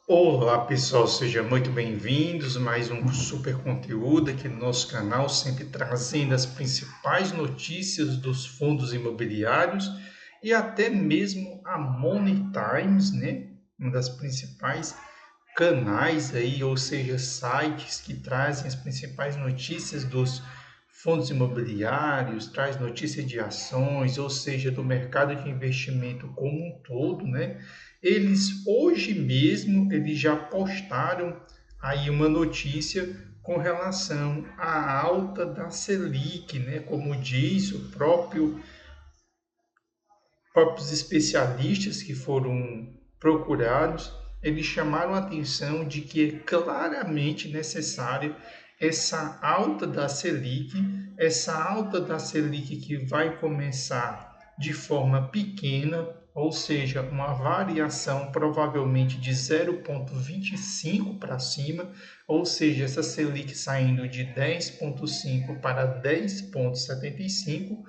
Olá pessoal, sejam muito bem-vindos a mais um super conteúdo aqui no nosso canal, sempre trazendo as principais notícias dos fundos imobiliários e até mesmo a Money Times, né? Uma das principais canais aí, ou seja, sites que trazem as principais notícias dos fundos imobiliários, traz notícia de ações, ou seja, do mercado de investimento como um todo, né? Eles hoje mesmo eles já postaram aí uma notícia com relação à alta da Selic, né? Como diz o próprios especialistas que foram procurados, eles chamaram a atenção de que é claramente necessário essa alta da Selic que vai começar de forma pequena, ou seja, uma variação provavelmente de 0,25 para cima, ou seja, essa Selic saindo de 10,5 para 10,75,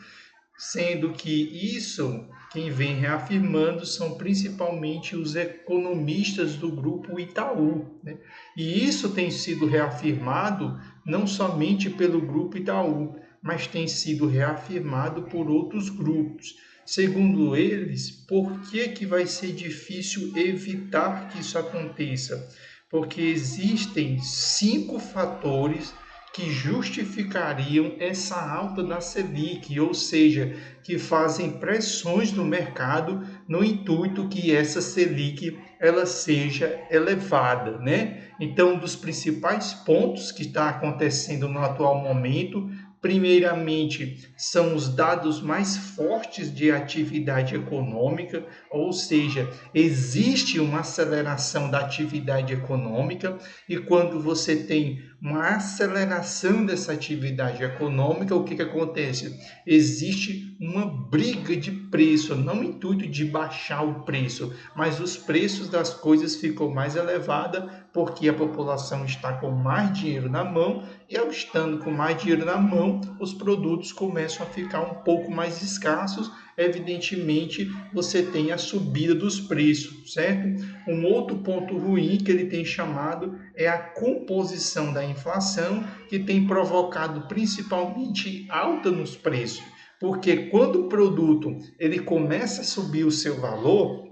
sendo que isso quem vem reafirmando são principalmente os economistas do grupo Itaú, né? E isso tem sido reafirmado não somente pelo grupo Itaú, mas tem sido reafirmado por outros grupos. Segundo eles, por que vai ser difícil evitar que isso aconteça? Porque existem 5 fatores que justificariam essa alta da Selic, ou seja, que fazem pressões no mercado no intuito que essa Selic ela seja elevada, né? Então, um dos principais pontos que está acontecendo no atual momento, primeiramente, são os dados mais fortes de atividade econômica, ou seja, existe uma aceleração da atividade econômica, e quando você tem uma aceleração dessa atividade econômica, o que acontece? Existe uma briga de preço, não no intuito de baixar o preço, mas os preços das coisas ficam mais elevados porque a população está com mais dinheiro na mão e, ao estando com mais dinheiro na mão, os produtos começam a ficar um pouco mais escassos. Evidentemente, você tem a subida dos preços, certo? Um outro ponto ruim que ele tem chamado é a composição da inflação, que tem provocado principalmente alta nos preços. Porque quando o produto ele começa a subir o seu valor,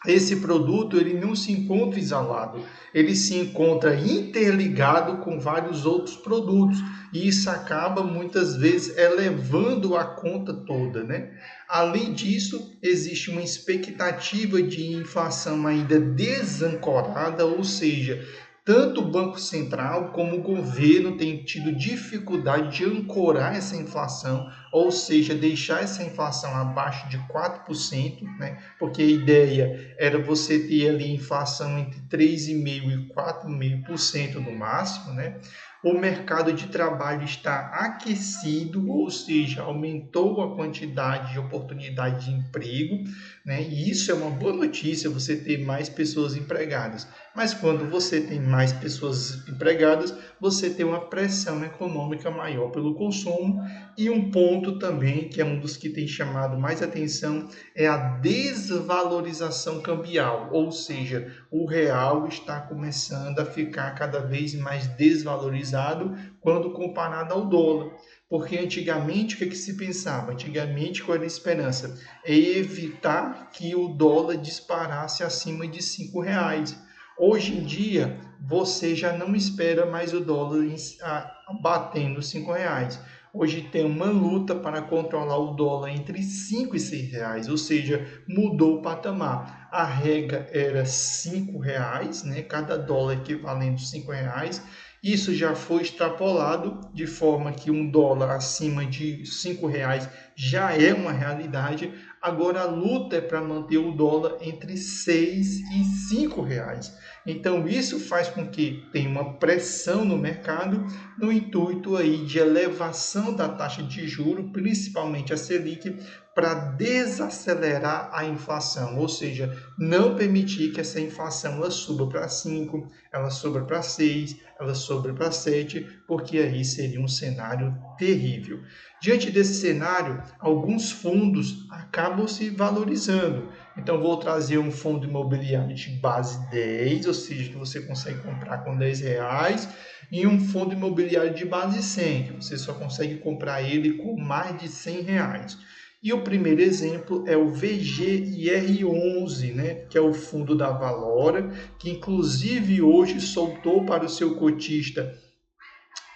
esse produto ele não se encontra isolado, ele se encontra interligado com vários outros produtos e isso acaba muitas vezes elevando a conta toda, né? Além disso, existe uma expectativa de inflação ainda desancorada, ou seja, tanto o Banco Central como o governo têm tido dificuldade de ancorar essa inflação, ou seja, deixar essa inflação abaixo de 4%, né? Porque a ideia era você ter ali inflação entre 3,5% e 4,5% no máximo, né? O mercado de trabalho está aquecido, ou seja, aumentou a quantidade de oportunidade de emprego, né? E isso é uma boa notícia, você ter mais pessoas empregadas. Mas quando você tem mais pessoas empregadas, você tem uma pressão econômica maior pelo consumo. E um ponto também, que é um dos que tem chamado mais atenção, é a desvalorização cambial, ou seja, o real está começando a ficar cada vez mais desvalorizado quando comparado ao dólar. Porque antigamente o que se pensava? Antigamente qual era a esperança? É evitar que o dólar disparasse acima de R$ 5. Hoje em dia, você já não espera mais o dólar batendo R$ 5. Hoje tem uma luta para controlar o dólar entre 5 e R$ 6, ou seja, mudou o patamar. A regra era R$ 5, né? Cada dólar equivalendo a R$ 5. Isso já foi extrapolado de forma que um dólar acima de R$ 5 já é uma realidade. Agora a luta é para manter o dólar entre R$ 6 e R$ 5. Então isso faz com que tenha uma pressão no mercado no intuito aí de elevação da taxa de juro, principalmente a Selic, para desacelerar a inflação, ou seja, não permitir que essa inflação ela suba para 5, ela suba para 6, ela suba para 7, porque aí seria um cenário terrível. Diante desse cenário, alguns fundos acabam se valorizando. Então, vou trazer um fundo imobiliário de base 10, ou seja, que você consegue comprar com R$ 10, e um fundo imobiliário de base 100, que você só consegue comprar ele com mais de R$ 100. E o primeiro exemplo é o VGIR11, né, que é o fundo da Valora, que inclusive hoje soltou para o seu cotista.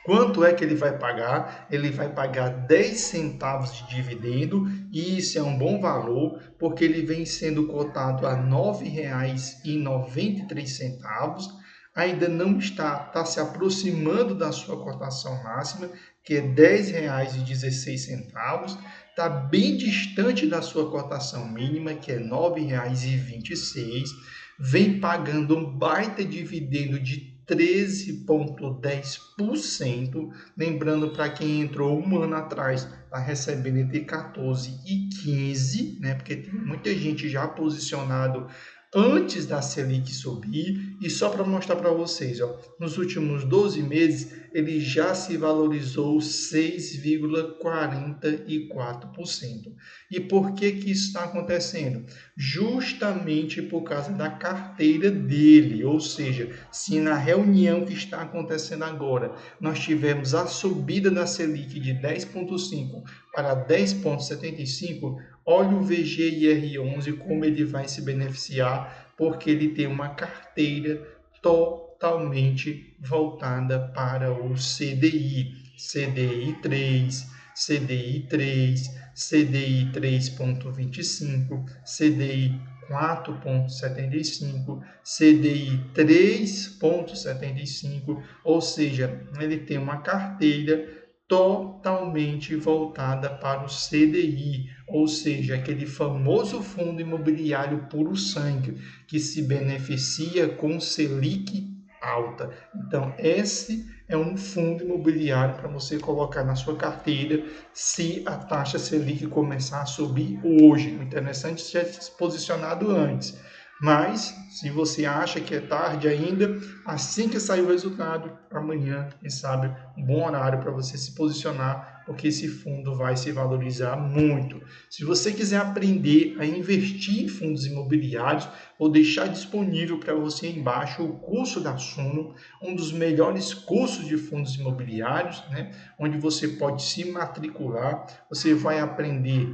Quanto é que ele vai pagar? Ele vai pagar 10 centavos de dividendo, e isso é um bom valor, porque ele vem sendo cotado a R$ 9,93. Ainda não está se aproximando da sua cotação máxima, que é R$ 10,16. Está bem distante da sua cotação mínima, que é R$ 9,26. Vem pagando um baita dividendo de 13,10%. Lembrando, para quem entrou um ano atrás, está recebendo entre 14 e 15, né? Porque tem muita gente já posicionado antes da Selic subir. E só para mostrar para vocês, ó, nos últimos 12 meses, ele já se valorizou 6,44%. E por que isso está acontecendo? Justamente por causa da carteira dele, ou seja, se na reunião que está acontecendo agora nós tivemos a subida da Selic de 10,5 para 10,75, olha o VGIR11 como ele vai se beneficiar, porque ele tem uma carteira totalmente voltada para o CDI, CDI 3, CDI 3, CDI 3,25, CDI 4,75, CDI 3,75, ou seja, ele tem uma carteira totalmente voltada para o CDI, ou seja, aquele famoso fundo imobiliário puro sangue, que se beneficia com Selic alta. Então, esse é um fundo imobiliário para você colocar na sua carteira se a taxa Selic começar a subir hoje. O interessante é ter se posicionado antes. Mas, se você acha que é tarde ainda, assim que sair o resultado, amanhã, quem sabe, um bom horário para você se posicionar, porque esse fundo vai se valorizar muito. Se você quiser aprender a investir em fundos imobiliários, vou deixar disponível para você embaixo o curso da Suno, um dos melhores cursos de fundos imobiliários, né? Onde você pode se matricular, você vai aprender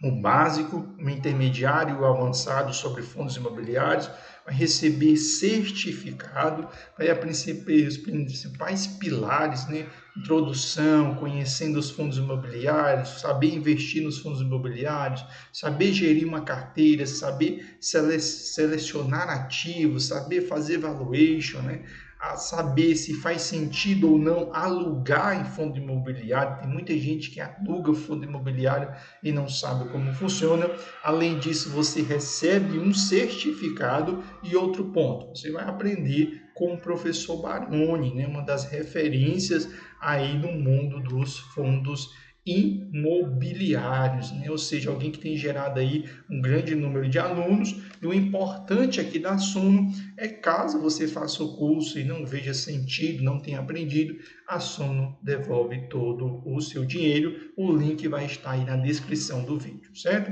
o básico, o intermediário e o avançado sobre fundos imobiliários, vai receber certificado, vai aprender os principais pilares, né? Introdução, conhecendo os fundos imobiliários, saber investir nos fundos imobiliários, saber gerir uma carteira, saber selecionar ativos, saber fazer valuation, né? A saber se faz sentido ou não alugar em fundo imobiliário. Tem muita gente que aluga fundo imobiliário e não sabe como funciona. Além disso, você recebe um certificado. E outro ponto, você vai aprender com o professor Baroni, né? Uma das referências aí no mundo dos fundos imobiliários, né? Ou seja, alguém que tem gerado aí um grande número de alunos. E o importante aqui da Suno é, caso você faça o curso e não veja sentido, não tenha aprendido, a Suno devolve todo o seu dinheiro. O link vai estar aí na descrição do vídeo, certo?